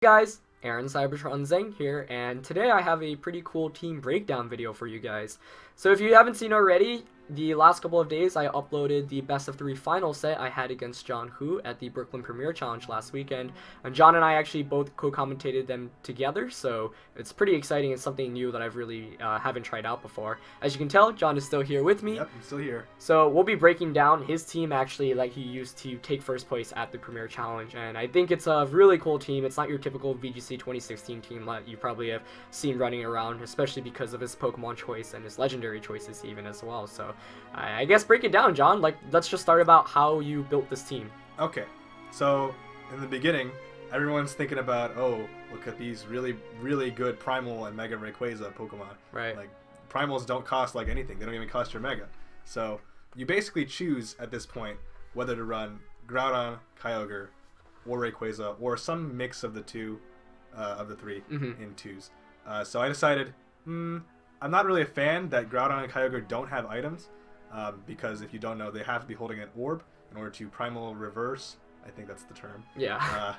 Guys, Aaron Cybertron Zeng here, and today I have a pretty cool team breakdown video for you guys. So if you haven't seen already, the last couple of days I uploaded the best of 3 final set I had against John Hu at the Brooklyn Premier Challenge last weekend, and John and I actually both co-commentated them together, so it's pretty exciting. It's something new that I've really haven't tried out before. As you can tell, John is still here with me. Yep, I'm still here. So we'll be breaking down his team actually like he used to take first place at the Premier Challenge, and I think it's a really cool team. It's not your typical VGC 2016 team that you probably have seen running around, especially because of his Pokemon choice and his legendary choices even as well. So I guess break it down, John. Like, let's just start about how you built this team. Okay, so in the beginning, everyone's thinking about, oh, look at these really, really good Primal and Mega Rayquaza Pokemon. Right. Like, Primals don't cost like anything. They don't even cost your Mega. So you basically choose at this point whether to run Groudon, Kyogre, or Rayquaza, or some mix of the two, of the three in twos. So I decided, I'm not really a fan that Groudon and Kyogre don't have items, because if you don't know, they have to be holding an orb in order to Primal Reverse. I think that's the term. Yeah.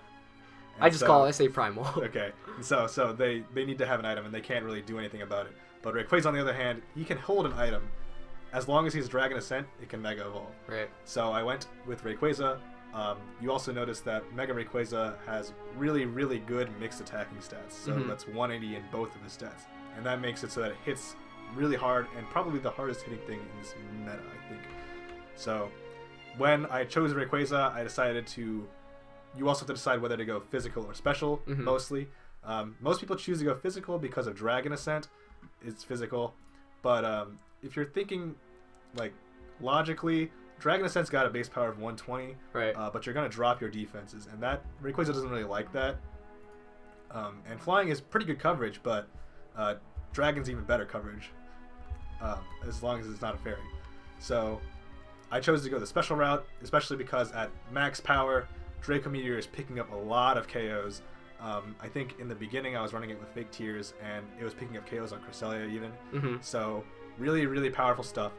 I say Primal. Okay, and so they need to have an item, and they can't really do anything about it. But Rayquaza, on the other hand, he can hold an item. As long as he's Dragon Ascent, it can Mega Evolve. Right. So I went with Rayquaza. You also notice that Mega Rayquaza has really, really good mixed attacking stats. So that's 180 in both of his stats. And that makes it so that it hits really hard, and probably the hardest hitting thing in this meta, I think. So when I chose Rayquaza, I decided to... You also have to decide whether to go physical or special, mostly. Most people choose to go physical because of Dragon Ascent. It's physical. But if you're thinking, like, logically, Dragon Ascent's got a base power of 120, right? But you're going to drop your defenses, and that Rayquaza doesn't really like that. And flying is pretty good coverage, but Dragon's even better coverage, as long as it's not a fairy. So I chose to go the special route, especially because at max power, Draco Meteor is picking up a lot of KOs. I think in the beginning I was running it with fake tears, and it was picking up KOs on Cresselia even. So really, really powerful stuff.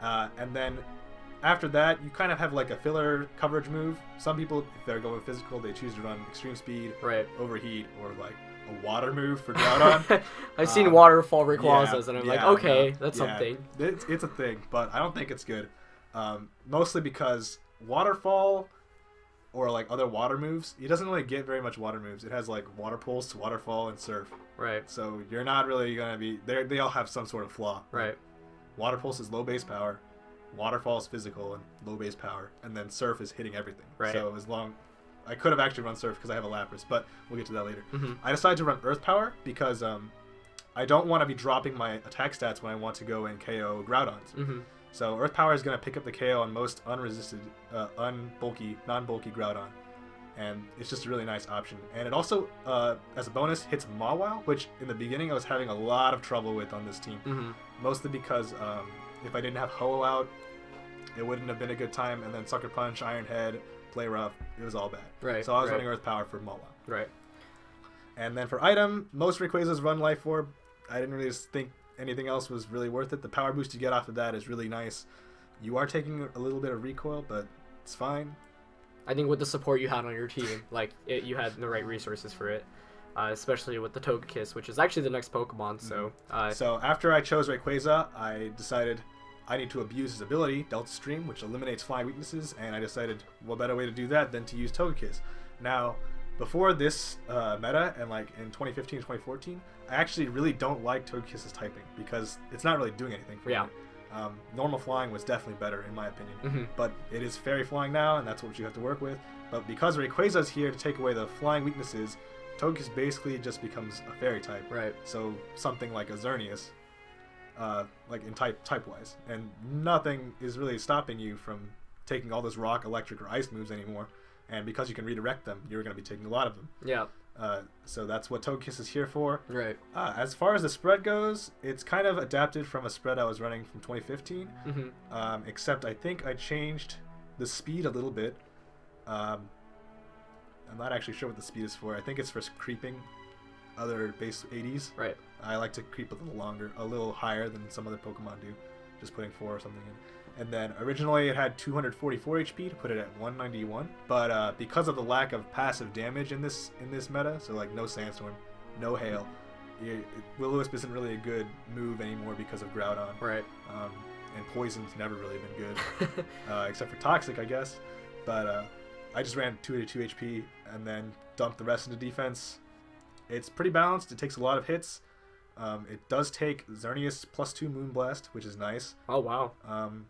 And then after that, you kind of have like a filler coverage move. Some people, if they're going physical, they choose to run Extreme Speed, Overheat, or like a water move for Groudon. I've seen Waterfall Rayquazas, and I'm like, okay, that's something. It's a thing, but I don't think it's good. Mostly because Waterfall, or like other water moves, he doesn't really get very much water moves. It has like Water Pulse, Waterfall, and Surf. Right. So you're not really gonna be there. They all have some sort of flaw. Right. Water Pulse is low base power, Waterfall is physical and low base power, and then Surf is hitting everything. Right. So I could have actually run Surf because I have a Lapras, but we'll get to that later. I decided to run Earth Power because I don't want to be dropping my attack stats when I want to go and KO Groudons. So Earth Power is going to pick up the KO on most unresisted, non-bulky Groudon. And it's just a really nice option. And it also, as a bonus, hits Mawile, which in the beginning I was having a lot of trouble with on this team. Mostly because if I didn't have Ho out, it wouldn't have been a good time. And then Sucker Punch, Iron Head, Play Rough, it was all bad. Right. So I was running Earth Power for Mawile. Right. And then for item, most Rayquazas run Life Orb. I didn't really think anything else was really worth it. The power boost you get off of that is really nice. You are taking a little bit of recoil, but it's fine. I think with the support you had on your team, like you had the right resources for it, especially with the Togekiss, which is actually the next Pokemon. So so after I chose Rayquaza, I decided I need to abuse his ability, Delta Stream, which eliminates flying weaknesses, and I decided what better way to do that than to use Togekiss. Now, before this meta, and like in 2015 and 2014, I actually really don't like Togekiss's typing because it's not really doing anything for me. Normal flying was definitely better in my opinion, but it is fairy flying now, and that's what you have to work with. But because Rayquaza is here to take away the flying weaknesses, Togekiss basically just becomes a fairy type. Right. So something like a Xerneas, like in type-wise, and nothing is really stopping you from taking all those rock, electric, or ice moves anymore. And because you can redirect them, you're going to be taking a lot of them. Yeah. So that's what Togekiss is here for. Right. As far as the spread goes, it's kind of adapted from a spread I was running from 2015. Except I think I changed the speed a little bit. I'm not actually sure what the speed is for. I think it's for creeping other base 80s. Right. I like to creep a little longer, a little higher than some other Pokemon do. Just putting 4 or something in. And then originally it had 244 HP to put it at 191, but because of the lack of passive damage in this meta, so like no Sandstorm, no Hail, Will-O-Wisp isn't really a good move anymore because of Groudon. Right. And Poison's never really been good, except for Toxic, I guess. But I just ran 282 HP and then dumped the rest into defense. It's pretty balanced. It takes a lot of hits. It does take Xerneas +2 Moonblast, which is nice. Oh, wow. I'm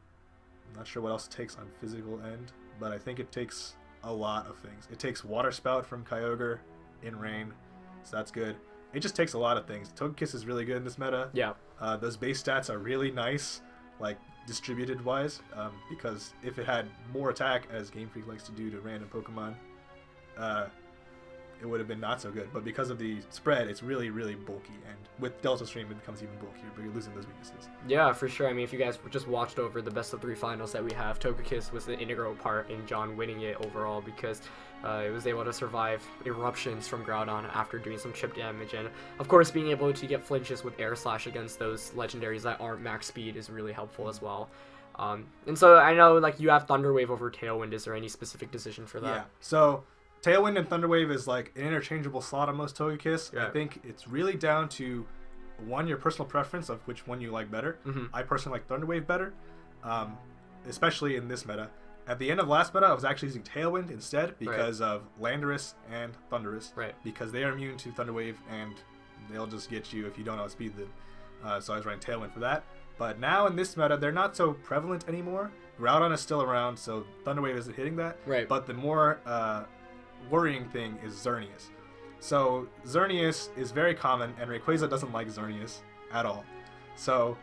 not sure what else it takes on physical end, but I think it takes a lot of things. It takes Water Spout from Kyogre in Rain, so that's good. It just takes a lot of things. Togekiss is really good in this meta. Yeah. Those base stats are really nice, like distributed wise, because if it had more attack, as Game Freak likes to do to random Pokemon, it would have been not so good. But because of the spread, it's really, really bulky. And with Delta Stream, it becomes even bulkier, but you're losing those weaknesses. Yeah, for sure. I mean, if you guys just watched over the best of 3 finals that we have, Togekiss was the integral part in John winning it overall because it was able to survive eruptions from Groudon after doing some chip damage. And, of course, being able to get flinches with Air Slash against those legendaries that aren't max speed is really helpful as well. And so I know, like, you have Thunder Wave over Tailwind. Is there any specific decision for that? Yeah, so Tailwind and Thunder Wave is like an interchangeable slot on most Togekiss. Yeah. I think it's really down to, one, your personal preference of which one you like better. Mm-hmm. I personally like Thunder Wave better, especially in this meta. At the end of last meta, I was actually using Tailwind instead because of Landorus and Thundurus. Right. Because they are immune to Thunder Wave and they'll just get you if you don't outspeed them. So I was running Tailwind for that. But now in this meta, they're not so prevalent anymore. Groudon is still around, so Thunder Wave isn't hitting that. Right. But the more worrying thing is Xerneas. So Xerneas is very common, and Rayquaza doesn't like Xerneas at all. So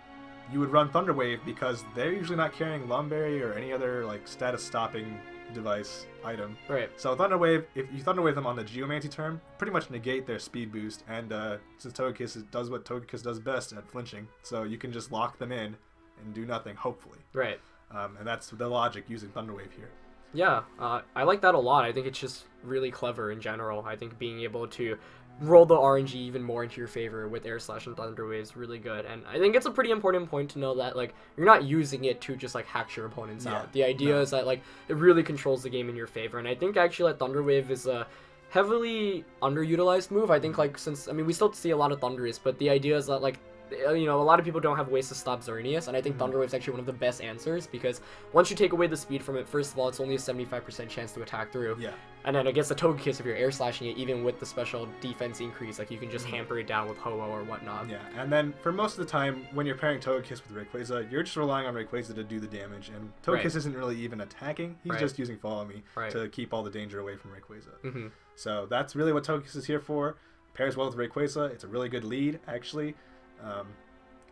you would run Thunder Wave because they're usually not carrying Lumberry or any other like status stopping device item. Right. So Thunder Wave, if you Thunder Wave them on the Geomancy turn, pretty much negate their speed boost. And since Togekiss does what Togekiss does best at flinching, so you can just lock them in and do nothing, hopefully. Right. And that's the logic using Thunder Wave here. Yeah, I like that a lot. I think it's just really clever in general. I think being able to roll the RNG even more into your favor with Air Slash and Thunder Wave is really good. And I think it's a pretty important point to know that, like, you're not using it to just, like, hack your opponents out. The idea is that, like, it really controls the game in your favor. And I think actually that Thunder Wave is a heavily underutilized move. I think, like, since, I mean, we still see a lot of Thundurus, but the idea is that, like, you know, a lot of people don't have ways to stop Xerneas, and I think Thunder Wave is actually one of the best answers because once you take away the speed from it, first of all, it's only a 75% chance to attack through. Yeah. And then against the Togekiss, if you're air slashing it, even with the special defense increase, like you can just hamper it down with Ho-Oh or whatnot. Yeah, and then for most of the time, when you're pairing Togekiss with Rayquaza, you're just relying on Rayquaza to do the damage, and Togekiss isn't really even attacking. He's just using Follow Me to keep all the danger away from Rayquaza. So that's really what Togekiss is here for. Pairs well with Rayquaza. It's a really good lead, actually.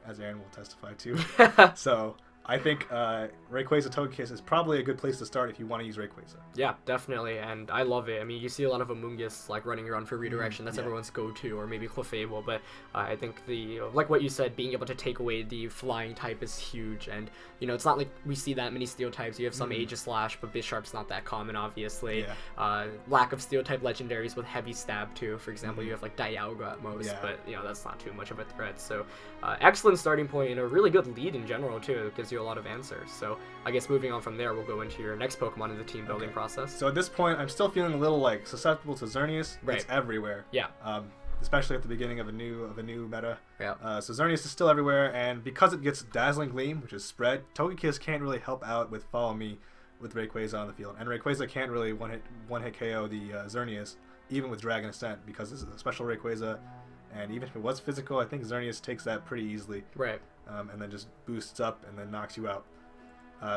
As Aaron will testify to. So I think Rayquaza Togekiss is probably a good place to start if you want to use Rayquaza. Yeah, definitely, and I love it. I mean, you see a lot of Amoonguss like running around for redirection. That's everyone's go-to, or maybe Clefable. But I think like what you said, being able to take away the flying type is huge. And you know, it's not like we see that many steel types. You have some Aegislash, but Bisharp's not that common, obviously. Lack of steel type legendaries with heavy stab too. For example, you have like Dialga at most, but you know that's not too much of a threat. So excellent starting point and a really good lead in general too. It gives you a lot of answers. So I guess moving on from there, we'll go into your next Pokemon in the team building process. So at this point, I'm still feeling a little like susceptible to Xerneas. It's everywhere. Yeah. Especially at the beginning of a new meta. Yeah. So Xerneas is still everywhere, and because it gets Dazzling Gleam, which is spread, Togekiss can't really help out with Follow Me with Rayquaza on the field, and Rayquaza can't really one hit KO the Xerneas even with Dragon Ascent because this is a special Rayquaza, and even if it was physical, I think Xerneas takes that pretty easily. Right. And then just boosts up and then knocks you out.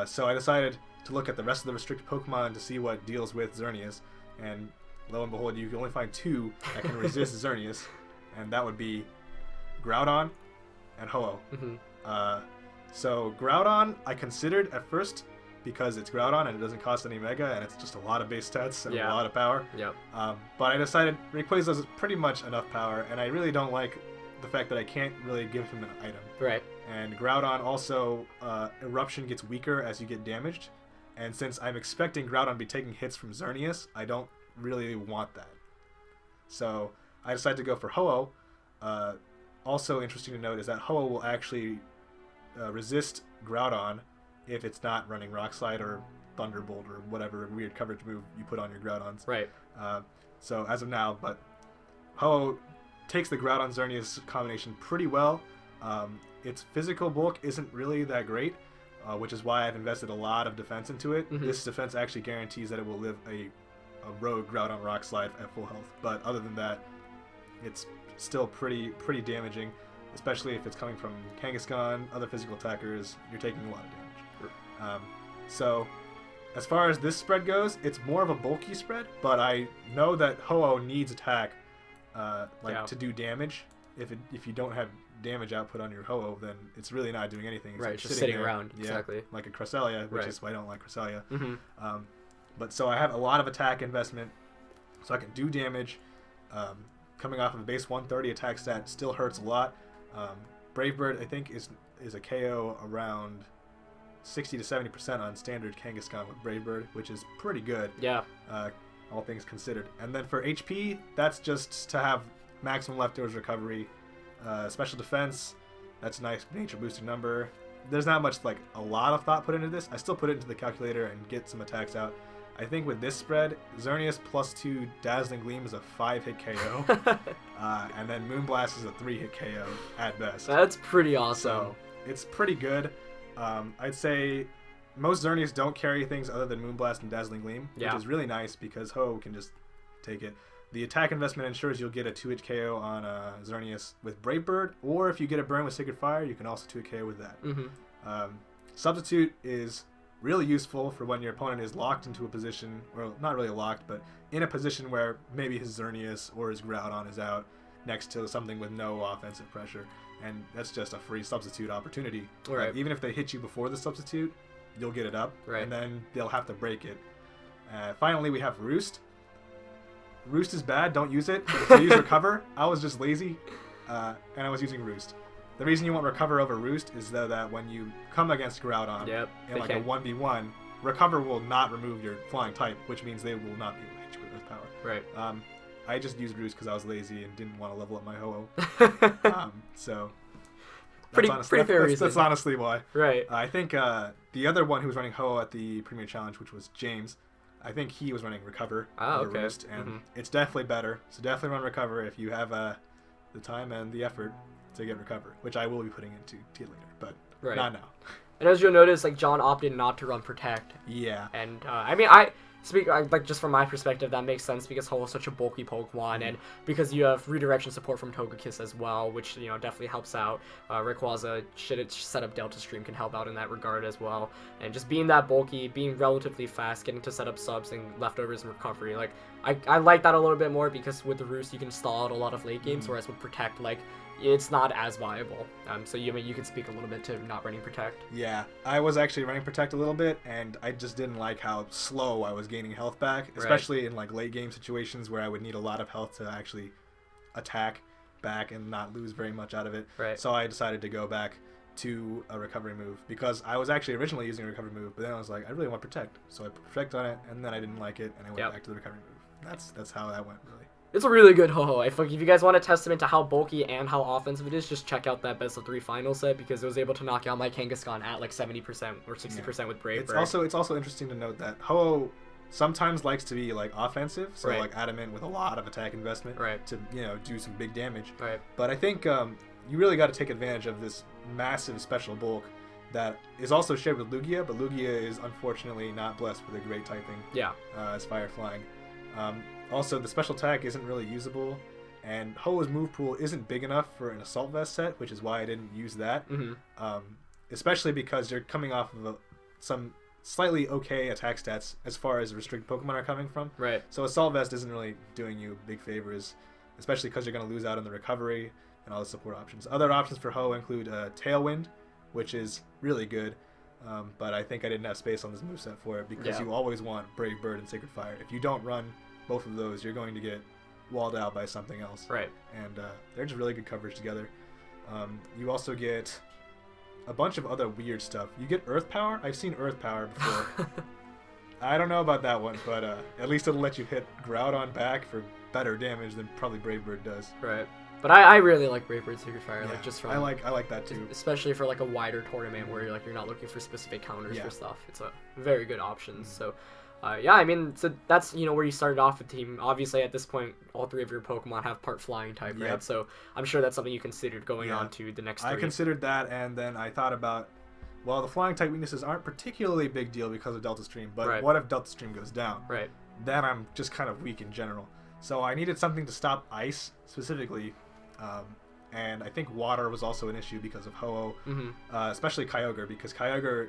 So I decided to look at the rest of the restricted Pokemon to see what deals with Xerneas, and lo and behold, you can only find 2 that can resist Xerneas, and that would be Groudon and Ho-Oh. So Groudon I considered at first because it's Groudon and it doesn't cost any Mega, and it's just a lot of base stats and a lot of power. But I decided Rayquaza has pretty much enough power, and I really don't like the fact that I can't really give him an item. Right. And Groudon also, Eruption gets weaker as you get damaged, and since I'm expecting Groudon to be taking hits from Xerneas, I don't really want that. So I decided to go for Ho-Oh. Also interesting to note is that Ho-Oh will actually resist Groudon if it's not running Rock Slide or Thunderbolt or whatever weird coverage move you put on your Groudons. Right. So as of now, but Ho takes the Groudon Xerneas combination pretty well. Its physical bulk isn't really that great, which is why I've invested a lot of defense into it. Mm-hmm. This defense actually guarantees that it will live a rogue Groudon Rock Slide at full health. But other than that, it's still pretty damaging, especially if it's coming from Kangaskhan, other physical attackers. You're taking a lot of damage. So as far as this spread goes, it's more of a bulky spread, but I know that Ho-Oh needs attack to do damage. If you don't have damage output on your Ho-Oh, then it's really not doing anything. It's right, just sitting around. Yeah, exactly. Like a Cresselia, which right. is why I don't like Cresselia. Mm-hmm. But so I have a lot of attack investment, so I can do damage. Coming off of a base 130 attack stat still hurts a lot. Brave Bird, I think, is a KO around 60 to 70% on standard Kangaskhan with Brave Bird, which is pretty good. Yeah. All things considered. And then for HP, that's just to have maximum leftovers recovery. Special defense, that's a nice nature boosted number. There's not much, like, a lot of thought put into this. I still put it into the calculator and get some attacks out. I think with this spread, Xerneas +2 Dazzling Gleam is a 5-hit KO. And then Moonblast is a 3-hit KO at best. That's pretty awesome. So it's pretty good. I'd say most Xerneas don't carry things other than Moonblast and Dazzling Gleam, which is really nice because Ho can just take it. The attack investment ensures you'll get a 2-hit KO on Xerneas with Brave Bird, or if you get a burn with Sacred Fire, you can also 2-hit KO with that. Mm-hmm. Substitute is really useful for when your opponent is locked into a position, or not really locked, but in a position where maybe his Xerneas or his Groudon is out next to something with no offensive pressure, and that's just a free substitute opportunity. Right. Even if they hit you before the substitute, you'll get it up, right. and then they'll have to break it. Finally, we have Roost. Roost is bad, don't use it. So use Recover. I was just lazy, and I was using Roost. The reason you want Recover over Roost is that when you come against Groudon in like a 1v1, Recover will not remove your flying type, which means they will not be able to hit you with Earth Power. Right. I just used Roost because I was lazy and didn't want to level up my Ho-Oh. So pretty fair reason. That's honestly why. Right. I think the other one who was running Ho-Oh at the Premier Challenge, which was James, I think he was running Recover over Roost, and it's definitely better. So definitely run Recover if you have the time and the effort to get Recover, which I will be putting into later, but not now. And as you'll notice, like, John opted not to run Protect. Yeah. And like, just from my perspective, that makes sense because Ho is such a bulky Pokemon, and because you have redirection support from Togekiss as well, which, definitely helps out. Rayquaza, should it set up Delta Stream, can help out in that regard as well. And just being that bulky, being relatively fast, getting to set up subs and leftovers and recovery, like, I like that a little bit more because with the Roost, you can stall out a lot of late games, whereas with Protect, like, it's not as viable. So you could speak a little bit to not running Protect. Yeah, I was actually running Protect a little bit, and I just didn't like how slow I was gaining health back, especially in like late game situations where I would need a lot of health to actually attack back and not lose very much out of it. Right. So I decided to go back to a recovery move because I was actually originally using a recovery move, but then I was like, I really want Protect, so I put Protect on it, and then I didn't like it, and I went back to the recovery move. That's how that went, really. It's a really good Ho-Oh. If you guys want a testament to how bulky and how offensive it is, just check out that best of 3 final set because it was able to knock out my Kangaskhan at like 70% or 60% with Brave Bird. It's also interesting to note that Ho-Oh sometimes likes to be like offensive, so like adamant with a lot of attack investment to do some big damage. Right. But I think you really got to take advantage of this massive special bulk that is also shared with Lugia, but Lugia is unfortunately not blessed with a great typing. Yeah. As Fire Flying. Also, the special attack isn't really usable, and Ho-Oh's move pool isn't big enough for an Assault Vest set, which is why I didn't use that. Especially because you're coming off of some slightly okay attack stats as far as restricted Pokemon are coming from. Right. So Assault Vest isn't really doing you big favors, especially because you're going to lose out on the recovery and all the support options. Other options for Ho include Tailwind, which is really good. But I think I didn't have space on this moveset for it because you always want Brave Bird and Sacred Fire. If you don't run both of those, you're going to get walled out by something else. Right. And they're just really good coverage together. You also get a bunch of other weird stuff. You get Earth Power. I've seen Earth Power before. I don't know about that one, but at least it'll let you hit Groudon back for better damage than probably Brave Bird does. Right. But I really like Brave Bird Sacred Fire, Yeah, like just from I like that too. especially for like a wider tournament where you're not looking for specific counters Yeah. for stuff. It's a very good option. So, yeah, I mean, so that's where you started off with team. Obviously, at this point, all 3 of your Pokemon have part Flying type, right? Yep. So I'm sure that's something you considered going on to the next 3. I considered that, and then I thought about, well, the Flying type weaknesses aren't particularly a big deal because of Delta Stream, but what if Delta Stream goes down? Right. Then I'm just kind of weak in general. So I needed something to stop Ice specifically. And I think water was also an issue because of Ho-Oh, especially Kyogre, because Kyogre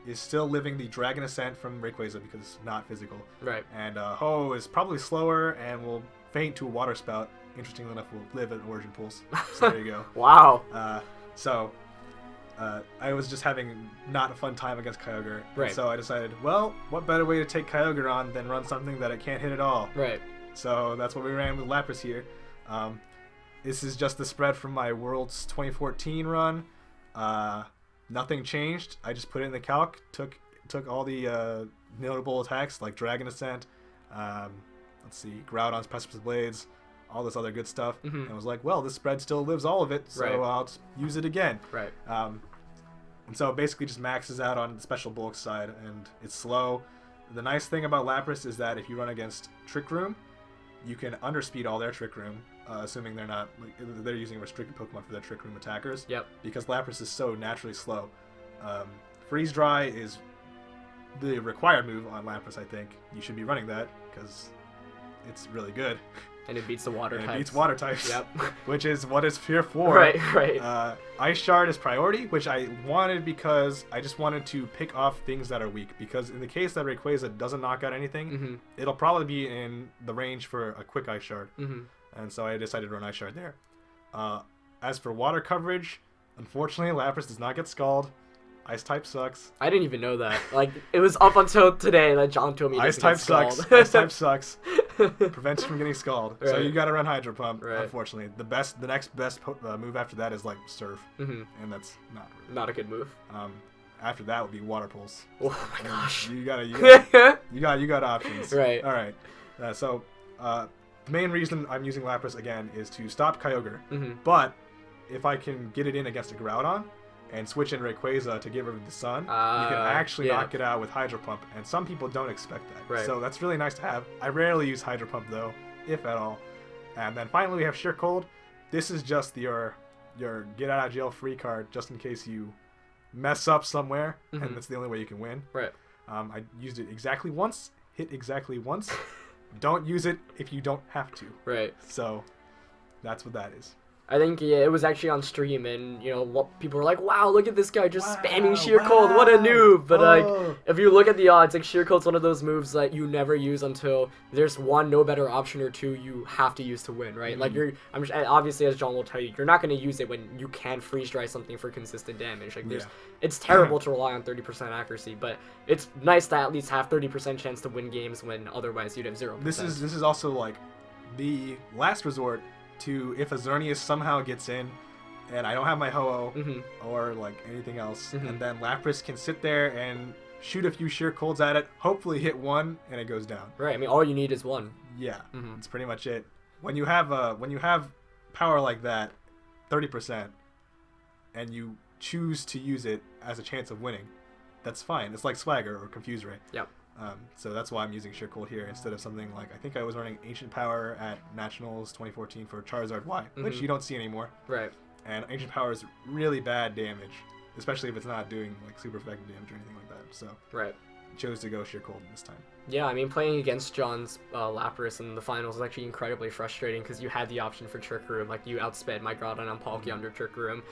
is still living the Dragon Ascent from Rayquaza because it's not physical. Right. And Ho-Oh is probably slower and will faint to a Water Spout. Interestingly enough, will live at Origin Pulse. So there you go. Wow. I was just having not a fun time against Kyogre. Right. So I decided, well, what better way to take Kyogre on than run something that it can't hit at all? Right. So that's what we ran with Lapras here. This is just the spread from my Worlds 2014 run. Nothing changed. I just put it in the calc, took all the notable attacks like Dragon Ascent, let's see, Groudon's Precipice Blades, all this other good stuff, and I was like, well, this spread still lives all of it, so I'll just use it again. Right. And so it basically just maxes out on the special bulk side, and it's slow. The nice thing about Lapras is that if you run against Trick Room, you can underspeed all their Trick Room, assuming they're using restricted Pokemon for their Trick Room attackers. Yep. Because Lapras is so naturally slow. Freeze Dry is the required move on Lapras, I think. You should be running that because it's really good. And it beats the water types. It beats water types. Yep. Which is what it's here for. Right. Ice Shard is priority, which I wanted because I just wanted to pick off things that are weak. Because in the case that Rayquaza doesn't knock out anything, it'll probably be in the range for a quick Ice Shard. And so I decided to run Ice Shard there. As for water coverage, unfortunately, Lapras does not get Scald. Ice type sucks. I didn't even know that. Like, it was up until today that John told me Ice type sucks. Ice type sucks. Prevents you from getting Scald. Right. So you gotta run Hydro Pump, unfortunately. The next best move after that is like Surf. And that's not a good move. After that would be Water Pulse. Oh my gosh. You got options. Right. All right. The main reason I'm using Lapras again is to stop Kyogre. But if I can get it in against a Groudon and switch in Rayquaza to get rid of the sun, you can actually knock it out with Hydro Pump, and some people don't expect that. Right. So that's really nice to have. I rarely use Hydro Pump though, if at all. And then finally we have Sheer Cold. This is just your get out of jail free card, just in case you mess up somewhere, and that's the only way you can win. Right. I used it exactly once, hit exactly once. Don't use it if you don't have to. Right. So that's what that is. I think it was actually on stream, and people were like, "Wow, look at this guy just spamming Sheer Cold! What a noob!" But like, if you look at the odds, like Sheer Cold's one of those moves that you never use until there's one no better option or two you have to use to win, right? Like obviously, as John will tell you, you're not going to use it when you can freeze dry something for consistent damage. Like it's terrible to rely on 30% accuracy, but it's nice to at least have 30% chance to win games when otherwise you'd have 0%. This is also like the last resort to if a Xerneas somehow gets in and I don't have my Ho-Oh or like anything else, and then Lapras can sit there and shoot a few Sheer Colds at it, hopefully hit one, and it goes down. Right. I mean, all you need is one. Yeah, that's pretty much it. When you have power like that, 30%, and you choose to use it as a chance of winning, that's fine. It's like Swagger or Confuse Ray. Yep. So that's why I'm using Sheer Cold here instead of something like, I think I was running Ancient Power at Nationals 2014 for Charizard Y, which you don't see anymore. Right. And Ancient Power is really bad damage, especially if it's not doing like super effective damage or anything like that. So right. Chose to go Sheer Cold this time. Yeah, I mean, playing against John's Lapras in the finals was actually incredibly frustrating because you had the option for Trick Room. Like, you outsped my Groudon on Palkia under Trick Room.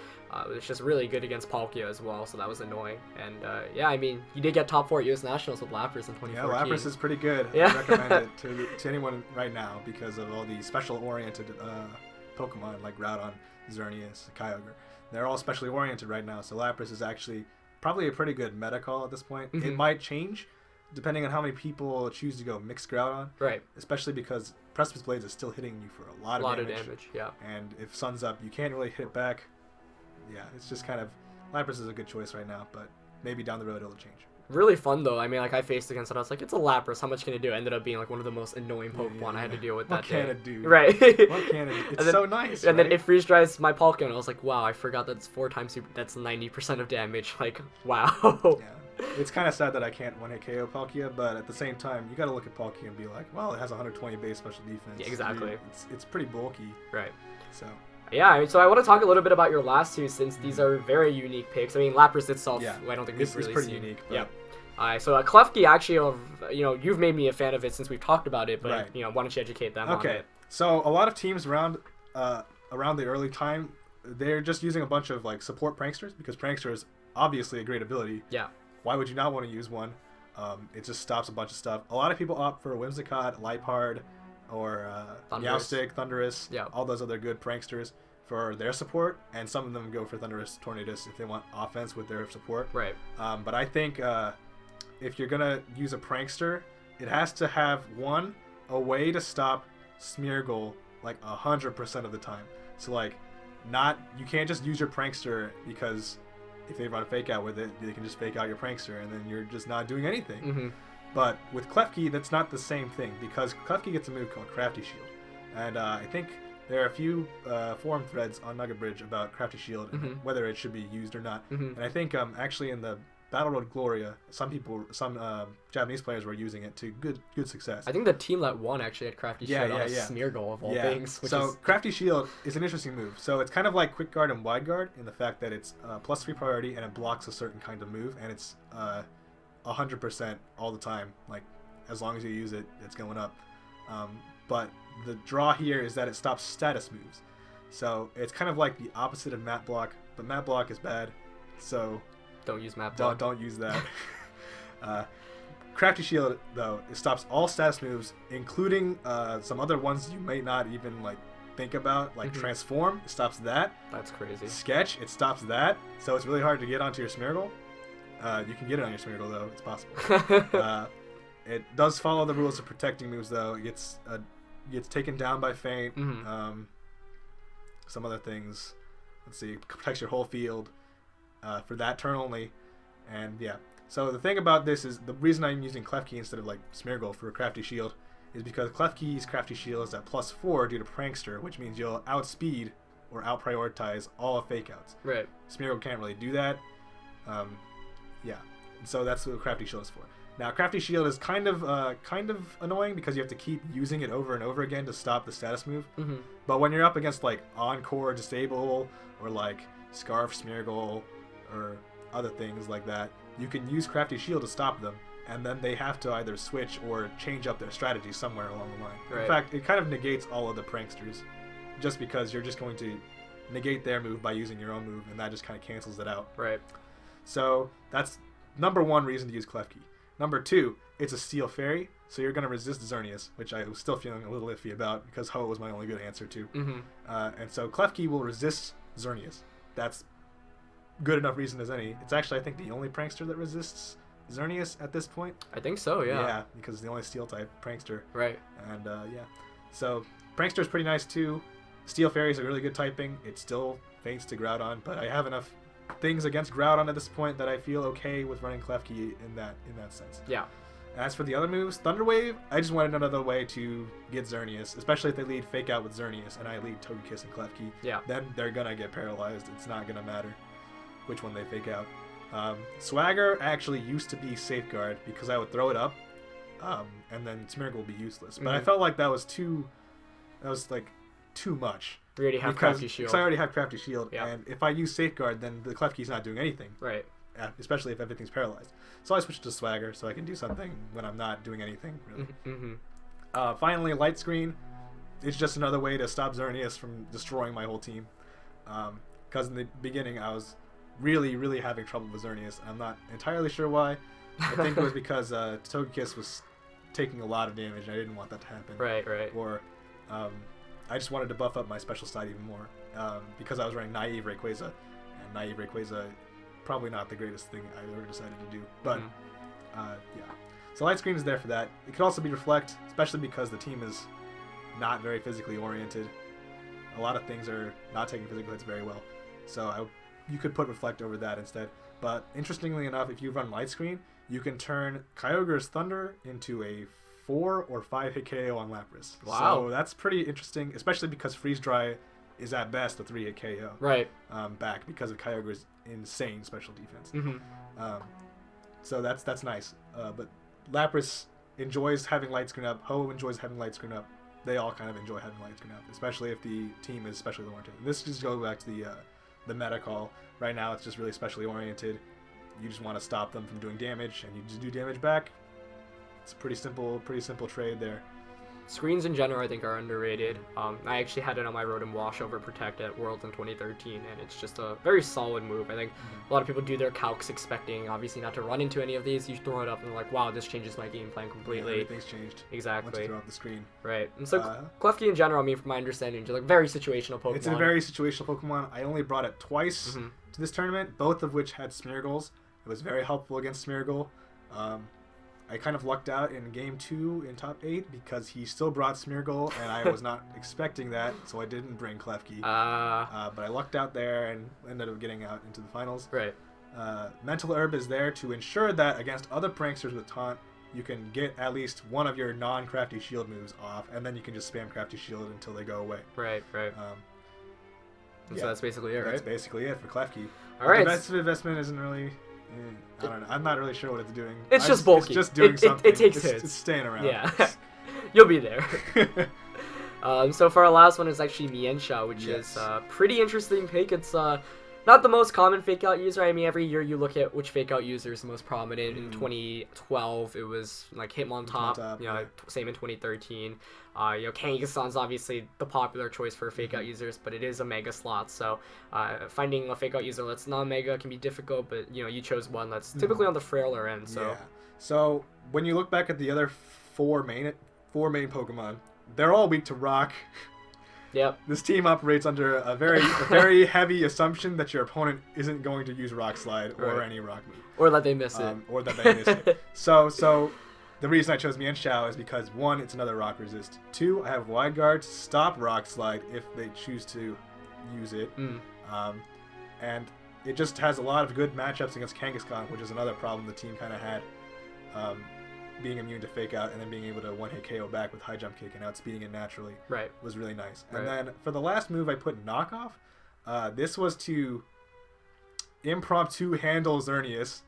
It was just really good against Palkia as well, so that was annoying. And, yeah, I mean, you did get top 4 at US Nationals with Lapras in 2014. Yeah, Lapras is pretty good. Yeah. I recommend it to anyone right now because of all the special-oriented Pokemon like Groudon, Xerneas, Kyogre. They're all specially oriented right now, so Lapras is actually probably a pretty good meta call at this point. It might change depending on how many people choose to go mixed Groudon. Right. Especially because Precipice Blades is still hitting you for a lot of damage. Yeah. And if Sun's up, you can't really hit it back. Yeah, it's just kind of... Lapras is a good choice right now, but maybe down the road it'll change. Really fun though. I mean, like I faced against it. I was like, it's a Lapras. How much can it do? It ended up being like one of the most annoying Pokemon I had to deal with What that can day. it do? Right. What can it do? It's And then- so nice. And then right? it freeze dries my Palkia. I was like, wow, I forgot that's 4 times super. That's 90% of damage. Like, wow. Yeah. It's kind of sad that I can't one-hit KO Palkia, but at the same time, you got to look at Palkia and be like, well, it has 120 base special defense. Yeah, exactly. I mean, it's pretty bulky. Right. So. Yeah, so I want to talk a little bit about your last two since these are very unique picks. I mean, Lapras itself, Yeah. I don't think It's we've really pretty seen. unique. But... Yeah. So Klefki actually, you've made me a fan of it since we've talked about it, but Right. why don't you educate them on Okay. it? So a lot of teams around the early time, they're just using a bunch of like support pranksters because prankster is obviously a great ability. Yeah. Why would you not want to use one? It just stops a bunch of stuff. A lot of people opt for Whimsicott, Liepard, or Meowstic, Thundurus, Yeah. all those other good pranksters for their support, and some of them go for Thundurus, Tornadus if they want offense with their support. Right. But I think if you're gonna use a prankster, it has to have a way to stop Smeargle like 100% of the time. So like, you can't just use your prankster because if they run a fake out with it, they can just fake out your prankster and then you're just not doing anything. Mm-hmm. But with Klefki, that's not the same thing because Klefki gets a move called Crafty Shield, and I think there are a few forum threads on Nugget Bridge about Crafty Shield and whether it should be used or not. Mm-hmm. And I think actually in the Battle Road Gloria, some Japanese players were using it to good success. I think the team that won actually had Crafty Shield on a Smeargle of all things. Crafty Shield is an interesting move. So it's kind of like Quick Guard and Wide Guard in the fact that it's +3 priority and it blocks a certain kind of move, and it's 100% all the time. Like as long as you use it, it's going up. But the draw here is that it stops status moves. So it's kind of like the opposite of Mat Block, but Mat Block is bad. So don't use Mat Block. Don't use that. Crafty Shield though, it stops all status moves, including some other ones you may not even like think about, like Transform. It stops that. That's crazy. Sketch. It stops that. So it's really hard to get onto your Smeargle. You can get it on your Smeargle though. It's possible. It does follow the rules of protecting moves though. It gets taken down by Feint. Some other things. Let's see. Protects your whole field for that turn only. And yeah. So the thing about this is the reason I'm using Klefki instead of like Smeargle for Crafty Shield is because Klefki's Crafty Shield is at +4 due to Prankster, which means you'll outspeed or outprioritize all fake outs. Right. Smeargle can't really do that. Yeah. And so that's what Crafty Shield is for. Now, Crafty Shield is kind of annoying because you have to keep using it over and over again to stop the status move. But when you're up against like Encore Disable or like Scarf Smeargle or other things like that, you can use Crafty Shield to stop them, and then they have to either switch or change up their strategy somewhere along the line. Right. In fact, it kind of negates all of the pranksters, just because you're just going to negate their move by using your own move, and that just kind of cancels it out. Right. So that's number one reason to use Klefki. Number two, it's a Steel Fairy, so you're going to resist Xerneas, which I was still feeling a little iffy about because Ho was my only good answer to. And so Klefki will resist Xerneas. That's good enough reason as any. It's actually, I think, the only prankster that resists Xerneas at this point. I think so, yeah. Yeah, because it's the only steel type prankster. Right. And yeah. So prankster is pretty nice too. Steel Fairy is a really good typing. It still feints to Groudon, but I have enough things against Groudon at this point that I feel okay with running Klefki in that sense. Yeah. As for the other moves, Thunder Wave, I just wanted another way to get Xerneas, especially if they lead Fake Out with Xerneas and I lead Togekiss and Klefki. Yeah. Then they're gonna get paralyzed. It's not gonna matter which one they fake out. Swagger actually used to be Safeguard because I would throw it up, and then Smeargle would be useless. But I felt like that was too much. We already have Crafty Shield. Because I already have Crafty Shield, yeah. And if I use Safeguard, then the Klefki's not doing anything. Right. Especially if everything's paralyzed. So I switched to Swagger so I can do something when I'm not doing anything, really. Finally, Light Screen. It's just another way to stop Xerneas from destroying my whole team. Because in the beginning, I was really, really having trouble with Xerneas. I'm not entirely sure why. I think it was because Togekiss was taking a lot of damage, and I didn't want that to happen. Right. Or I just wanted to buff up my special stat even more because I was running Naive Rayquaza, and Naive Rayquaza, probably not the greatest thing I ever decided to do. But yeah, so Light Screen is there for that. It could also be Reflect, especially because the team is not very physically oriented. A lot of things are not taking physical hits very well, so you could put Reflect over that instead. But interestingly enough, if you run Light Screen, you can turn Kyogre's Thunder into a 4 or 5 hit KO on Lapras. Wow. So that's pretty interesting, especially because Freeze Dry is at best a 3 hit KO. Right. Back because of Kyogre's insane special defense. Mm-hmm. So that's nice. But Lapras enjoys having Light Screen up. Ho enjoys having Light Screen up. They all kind of enjoy having Light Screen up, especially if the team is specially oriented. And this just goes back to the meta call. Right now, it's just really specially oriented. You just want to stop them from doing damage, and you just do damage back. It's a pretty simple trade there. Screens in general, I think, are underrated. I actually had it on my Rotom Wash over Protect at Worlds in 2013, and it's just a very solid move. I think a lot of people do their calcs expecting, obviously, not to run into any of these. You throw it up and they're like, wow, this changes my game plan completely. Yeah, everything's changed. Exactly. Once you throw up the screen. Right. And so Klefki in general, I mean, from my understanding, is like very situational Pokemon. It's a very situational Pokemon. I only brought it twice to this tournament, both of which had Smeargles. It was very helpful against Smeargle. I kind of lucked out in game 2 in top 8 because he still brought Smeargle, and I was not expecting that, so I didn't bring Klefki. But I lucked out there and ended up getting out into the finals. Right. Mental Herb is there to ensure that against other pranksters with Taunt, you can get at least one of your non-Crafty Shield moves off, and then you can just spam Crafty Shield until they go away. Right. Yeah, so that's basically it, right? That's basically it for Klefki. All right. The best investment isn't really... I don't know. I'm not really sure what it's doing. It's just bulky. It's just doing something. It takes hits. It's staying around. Yeah. You'll be there. So for our last one is actually Mienshao, which is a pretty interesting pick. It's not the most common fake out user. I mean, every year you look at which fake out user is the most prominent. In 2012, it was like Hitmontop. Same in 2013. Kangaskhan's obviously the popular choice for fake out users, but it is a mega slot. So finding a fake out user that's non-mega can be difficult. But you chose one that's typically on the frailer end. So So when you look back at the other four main Pokemon, they're all weak to rock. Yep. This team operates under a very heavy assumption that your opponent isn't going to use Rock Slide or any rock move. Or that they miss it. Or that they miss it. So the reason I chose Mienshao is because 1, it's another rock resist. 2, I have Wide Guard to stop Rock Slide if they choose to use it. And it just has a lot of good matchups against Kangaskhan, which is another problem the team kind of had. Being immune to fake out and then being able to one-hit KO back with high jump kick and outspeeding it naturally was really nice. And then for the last move, I put Knockoff. This was to impromptu handle Xerneas,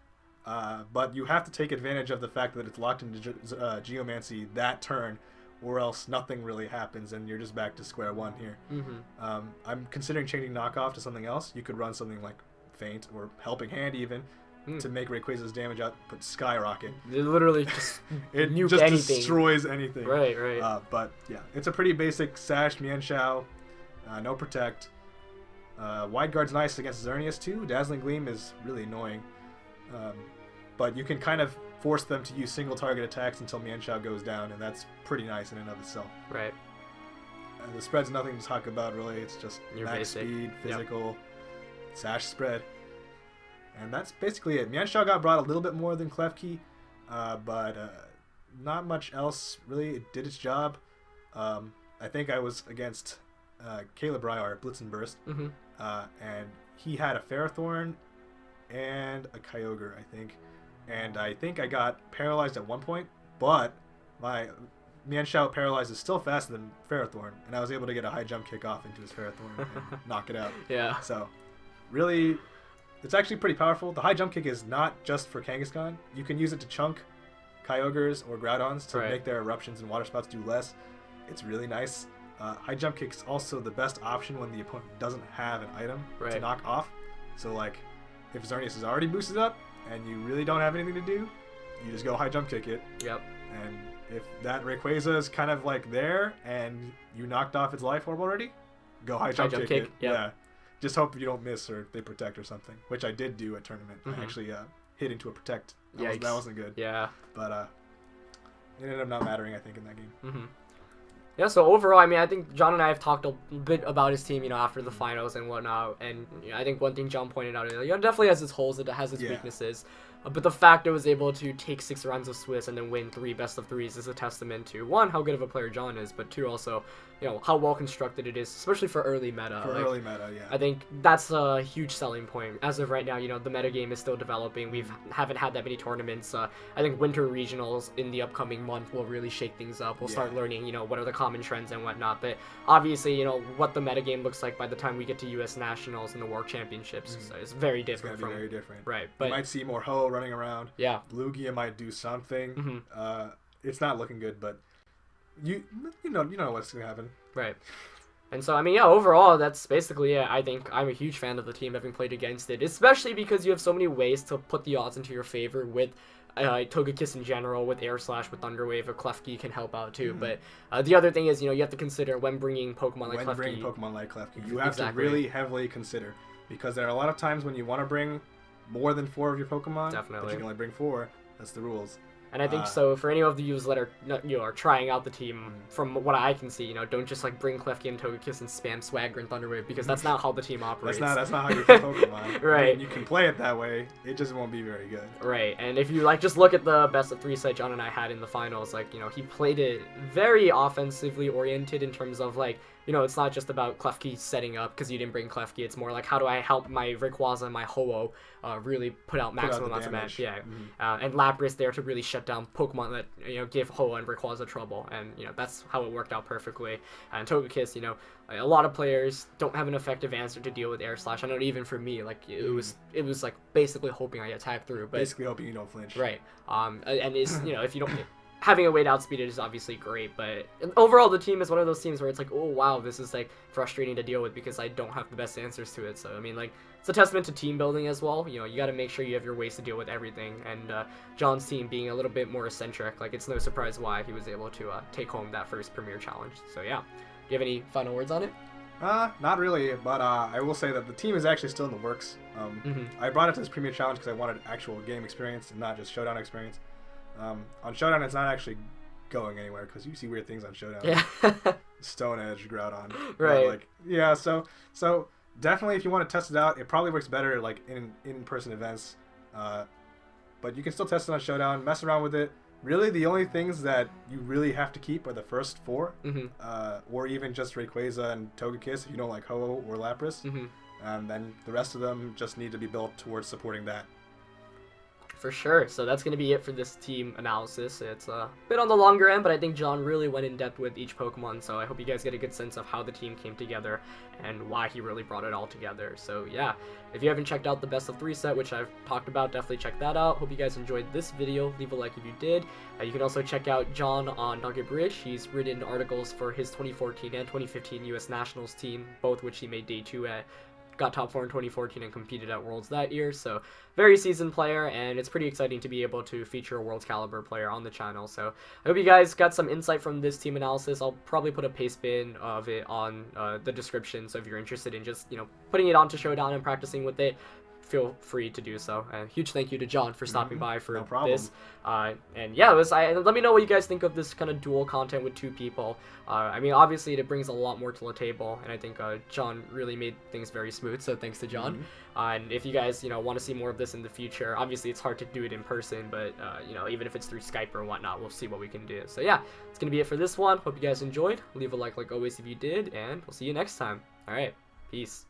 but you have to take advantage of the fact that it's locked into Geomancy that turn, or else nothing really happens and you're just back to square one here. I'm considering changing Knockoff to something else. You could run something like Feint or Helping Hand even, to make Rayquaza's damage output skyrocket. It literally just destroys anything. Right. But yeah, it's a pretty basic Sash Mienshao, no Protect. Wide Guard's nice against Xerneas too. Dazzling Gleam is really annoying, but you can kind of force them to use single target attacks until Mienshao goes down, and that's pretty nice in and of itself. Right. The spread's nothing to talk about really. It's just max speed, physical, Sash spread. And that's basically it. Mienshao got brought a little bit more than Klefki, but not much else really. It did its job. I think I was against Caleb Ryar, Blitz and Burst, and he had a Ferrothorn and a Kyogre, I think. And I think I got paralyzed at one point, but my Mienshao paralyzed is still faster than Ferrothorn, and I was able to get a high jump kick off into his Ferrothorn and knock it out. Yeah. So, really... it's actually pretty powerful. The high jump kick is not just for Kangaskhan. You can use it to chunk Kyogres or Groudons to make their eruptions and water spouts do less. It's really nice. High jump kick is also the best option when the opponent doesn't have an item to knock off. So like, if Xerneas is already boosted up and you really don't have anything to do, you just go high jump kick it. Yep. And if that Rayquaza is kind of like there and you knocked off its life orb already, go high jump kick it. Yep. Yeah. Just hope you don't miss or they protect or something, which I did do at tournament. I actually hit into a protect. That wasn't good. Yeah. But it ended up not mattering, I think, in that game. Yeah, so overall, I mean, I think John and I have talked a bit about his team, after the finals and whatnot. And I think one thing John pointed out is, it definitely has its holes, it has its weaknesses. But the fact it was able to take 6 rounds of Swiss and then win 3 best of 3s is a testament to, 1, how good of a player John is, but 2, also how well constructed it is, especially for early meta. For early meta, yeah. I think that's a huge selling point. As of right now, the meta game is still developing. We haven't had that many tournaments. I think winter regionals in the upcoming month will really shake things up. We'll start learning, what are the common trends and whatnot. But obviously, what the meta game looks like by the time we get to U.S. Nationals and the World Championships is very different. It's gonna be very different. Right, but you might see more Ho running around. Yeah. Lugia might do something. It's not looking good, but you know what's gonna happen. Right. And so, overall, that's basically it. I think I'm a huge fan of the team, having played against it, especially because you have so many ways to put the odds into your favor with Togekiss in general, with Air Slash, with Thunder Wave, a Klefki can help out too. But the other thing is, you have to consider when bringing Pokemon like Klefki. You have to really heavily consider, because there are a lot of times when you want to bring more than 4 of your Pokemon, Definitely. but you can only bring 4. That's the rules. And I think so for any of the users that are trying out the team, from what I can see, don't just bring Klefki and Togekiss and spam Swagger and Thunder Wave, because that's not how the team operates. That's not how you play Pokemon. Right. You can play it that way. It just won't be very good. Right. And if you just look at the best of 3 set John and I had in the finals, he played it very offensively oriented in terms of it's not just about Klefki setting up because you didn't bring Klefki. It's more how do I help my Rayquaza and my Ho-Oh really put out maximum amounts of damage. Yeah. And Lapras there to really shut down Pokemon that give Ho-Oh and Rayquaza trouble. And that's how it worked out perfectly. And Togekiss, a lot of players don't have an effective answer to deal with Air Slash. I know even for me, it was basically hoping I attack through. But basically hoping you don't flinch. Right. And it's if you don't. Having a way to outspeed it is obviously great, but overall the team is one of those teams where it's oh wow, this is frustrating to deal with because I don't have the best answers to it. So it's a testament to team building as well. You got to make sure you have your ways to deal with everything. And John's team being a little bit more eccentric, it's no surprise why he was able to take home that first Premier Challenge. So yeah, do you have any final words on it? Not really, but I will say that the team is actually still in the works. I brought it to this Premier Challenge because I wanted actual game experience and not just Showdown experience. On Showdown, it's not actually going anywhere because you see weird things on Showdown. Yeah. Stone Edge, Groudon. Right. So definitely if you want to test it out, it probably works better in-person events. But you can still test it on Showdown, mess around with it. Really, the only things that you really have to keep are the first 4, or even just Rayquaza and Togekiss if you don't like Ho-Oh or Lapras. And then the rest of them just need to be built towards supporting that. For sure. So that's going to be it for this team analysis. It's a bit on the longer end, but I think John really went in depth with each Pokemon, so I hope you guys get a good sense of how the team came together and why he really brought it all together. So yeah, if you haven't checked out the best of 3 set, which I've talked about, definitely check that out. Hope you guys enjoyed this video. Leave a like if you did. You can also check out John on Nugget Bridge. He's written articles for his 2014 and 2015 US Nationals team, both which he made day 2 at. Got top 4 in 2014 and competed at Worlds that year, so very seasoned player, and it's pretty exciting to be able to feature a Worlds caliber player on the channel. So I hope you guys got some insight from this team analysis. I'll probably put a paste bin of it on the description, so if you're interested in just putting it onto Showdown and practicing with it, feel free to do so. And huge thank you to John for stopping by for this. And yeah, let me know what you guys think of this kind of dual content with 2 people. Obviously it brings a lot more to the table, and I think John really made things very smooth, so thanks to John. And if you guys want to see more of this in the future, obviously it's hard to do it in person, but even if it's through Skype or whatnot, we'll see what we can do. So yeah, it's gonna be it for this one. Hope you guys enjoyed. Leave a like always if you did, and we'll see you next time. All right, peace.